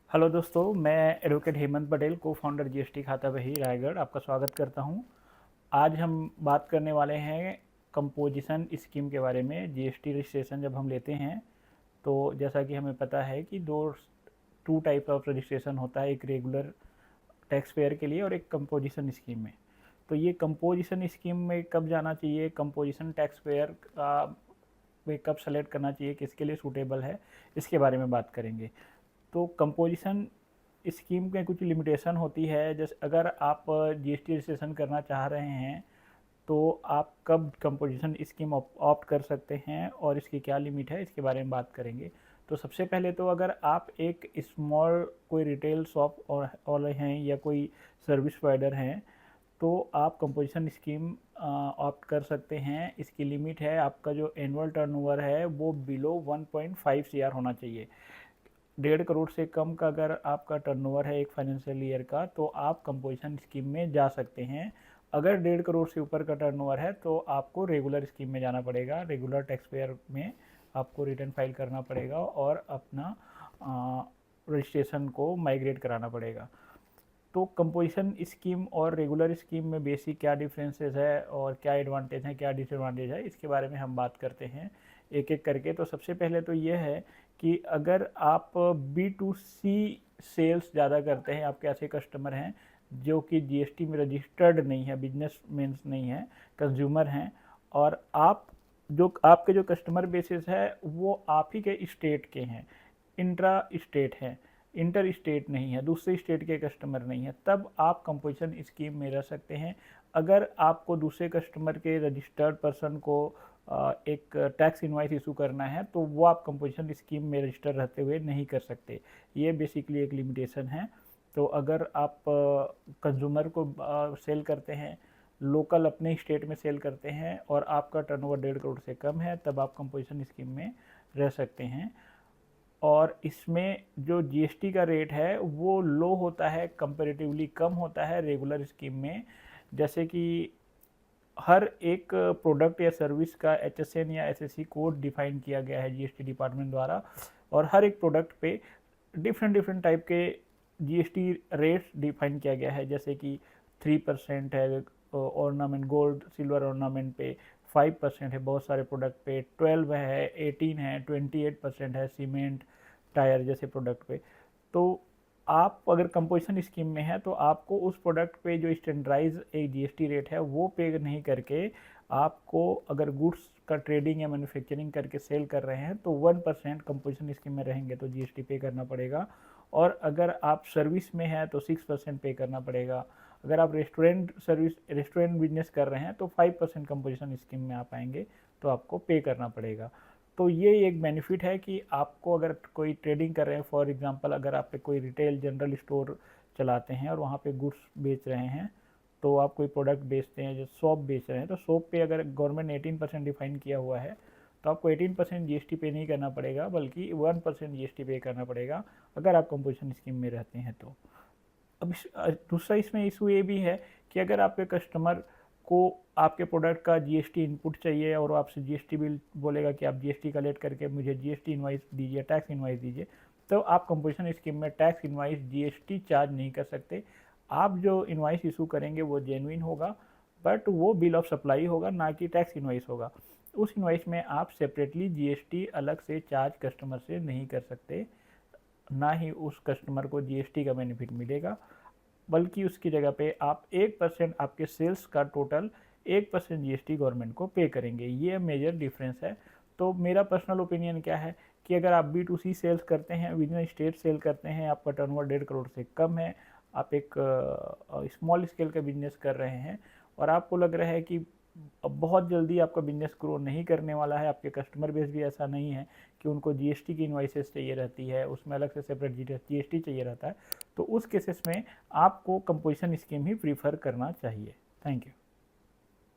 Hello दोस्तों, मैं advocate Hemant Patel, को फाउंडर जीएसटी खाता बही रायगढ़ आपका स्वागत करता हूं। आज हम बात करने वाले हैं कंपोजिशन स्कीम के बारे में। जीएसटी रजिस्ट्रेशन जब हम लेते हैं तो जैसा कि हमें पता है कि टू टाइप ऑफ रजिस्ट्रेशन होता है, एक रेगुलर टैक्स पेयर के लिए और एक कंपोजिशन स्कीम में। तो ये कंपोजिशन स्कीम में कब जाना चाहिए, कंपोजिशन टैक्स पेयर का में कब सेलेक्ट करना चाहिए, किसके लिए सूटेबल है, इसके बारे में बात करेंगे। तो कंपोजिशन स्कीम में कुछ लिमिटेशन होती है। जैसे अगर आप जीएसटी रजिस्ट्रेशन करना चाह रहे हैं तो आप कब कंपोजिशन स्कीम ऑप्ट कर सकते हैं और इसकी क्या लिमिट है, इसके बारे में बात करेंगे। तो सबसे पहले तो अगर आप एक स्मॉल कोई रिटेल शॉप और हैं या कोई सर्विस प्रोवाइडर हैं तो आप कंपोजिशन स्कीम ऑप्ट कर सकते हैं। इसकी लिमिट है, आपका जो एनुअल टर्नओवर है वो बिलो 1.5 CR होना चाहिए। 1.5 करोड़ से कम का अगर आपका टर्नओवर है एक फाइनेंशियल ईयर का तो आप कंपोजिशन स्कीम में जा सकते हैं। अगर 1.5 करोड़ से ऊपर का टर्नओवर है तो आपको रेगुलर स्कीम में जाना पड़ेगा। रेगुलर टैक्स पेयर में आपको रिटर्न फाइल करना पड़ेगा और अपना रजिस्ट्रेशन को माइग्रेट कराना पड़ेगा। तो कंपोजिशन स्कीम और रेगुलर स्कीम में बेसिक क्या डिफरेंसेस है और क्या एडवांटेज है, क्या डिसएडवांटेज है, इसके बारे में हम बात करते हैं एक एक करके। तो सबसे पहले तो ये है कि अगर आप B2C सेल्स ज़्यादा करते हैं, आपके ऐसे कस्टमर हैं जो कि जीएसटी में रजिस्टर्ड नहीं है, बिजनेस मीन्स नहीं है, कंज्यूमर हैं, और आपके जो कस्टमर बेसिस है वो आप ही के स्टेट के हैं, इंट्रा स्टेट हैं, इंटर स्टेट नहीं है, दूसरे स्टेट के कस्टमर नहीं है, तब आप कंपोजिशन स्कीम में रह सकते हैं। अगर आपको दूसरे कस्टमर के रजिस्टर्ड पर्सन को एक टैक्स इनवाइस इशू करना है तो वो आप कंपोजिशन स्कीम में रजिस्टर रहते हुए नहीं कर सकते। ये बेसिकली एक लिमिटेशन है। तो अगर आप कंज्यूमर को सेल करते हैं, लोकल अपने स्टेट में सेल करते हैं और आपका टर्नओवर 1.5 करोड़ से कम है, तब आप कंपोजिशन स्कीम में रह सकते हैं। और इसमें जो जीएसटी का रेट है वो लो होता है, कंपैरेटिवली कम होता है रेगुलर स्कीम में। जैसे कि हर एक प्रोडक्ट या सर्विस का HSN या SSC कोड डिफाइन किया गया है जीएसटी डिपार्टमेंट द्वारा, और हर एक प्रोडक्ट पे डिफरेंट टाइप के जीएसटी रेट्स डिफाइन किया गया है। जैसे कि 3% है ऑर्नामेंट, गोल्ड सिल्वर ऑर्नामेंट पे, 5% है बहुत सारे प्रोडक्ट पे, 12 है, 18 है, 28% है सीमेंट टायर जैसे प्रोडक्ट पे। तो आप अगर कंपोजिशन स्कीम में है तो आपको उस प्रोडक्ट पे जो स्टैंडर्डाइज एक जीएसटी रेट है वो पे नहीं करके, आपको अगर गुड्स का ट्रेडिंग या मैन्युफैक्चरिंग करके सेल कर रहे हैं तो 1% कंपोजिशन स्कीम में रहेंगे तो जीएसटी पे करना पड़ेगा। और अगर आप सर्विस में हैं तो 6% पे करना पड़ेगा। अगर आप रेस्टोरेंट बिजनेस कर रहे हैं तो 5% कंपोजिशन स्कीम में आप आएंगे तो आपको पे करना पड़ेगा। तो ये एक बेनिफिट है कि आपको अगर कोई ट्रेडिंग कर रहे हैं, फॉर एग्जांपल अगर आप कोई रिटेल जनरल स्टोर चलाते हैं और वहाँ पे गुड्स बेच रहे हैं, तो आप कोई प्रोडक्ट बेचते हैं, जो सोप बेच रहे हैं, तो सोप पे अगर गवर्नमेंट ने 18% डिफाइन किया हुआ है तो आपको 18% जीएसटी पे नहीं करना पड़ेगा, बल्कि 1% जीएसटी पे करना पड़ेगा अगर आप कंपोजिशन स्कीम में रहते हैं तो। अब दूसरा इसमें इशू ये भी है कि अगर आपके कस्टमर को आपके प्रोडक्ट का जीएसटी इनपुट चाहिए और आपसे जीएसटी बिल बोलेगा कि आप जीएसटी कलेक्ट करके मुझे जीएसटी इनवाइस दीजिए, टैक्स इनवाइस दीजिए, तो आप कंपोजिशन स्कीम में टैक्स इनवाइस जीएसटी चार्ज नहीं कर सकते। आप जो इनवाइस इशू करेंगे वो जेन्युइन होगा, बट वो बिल ऑफ सप्लाई होगा, ना कि टैक्स इनवाइस होगा। उस इनवाइस में आप सेपरेटली जीएसटी अलग से चार्ज कस्टमर से नहीं कर सकते, ना ही उस कस्टमर को जीएसटी का बेनिफिट मिलेगा, बल्कि उसकी जगह पे आप 1% आपके सेल्स का टोटल 1% जीएसटी गवर्नमेंट को पे करेंगे। ये मेजर डिफरेंस है। तो मेरा पर्सनल ओपिनियन क्या है कि अगर आप B2C सेल्स करते हैं, विद इन स्टेट सेल करते हैं, आपका टर्नओवर 1.5 करोड़ से कम है, आप एक स्मॉल स्केल का बिजनेस कर रहे हैं और आपको लग रहा है कि अब बहुत जल्दी आपका बिजनेस ग्रो नहीं करने वाला है, आपके कस्टमर बेस भी ऐसा नहीं है कि उनको जीएसटी की इनवाइसेस चाहिए रहती है, उसमें अलग से सेपरेट जीएसटी चाहिए रहता है, तो उस केसेस में आपको कंपोजिशन स्कीम ही प्रीफर करना चाहिए। Thank you.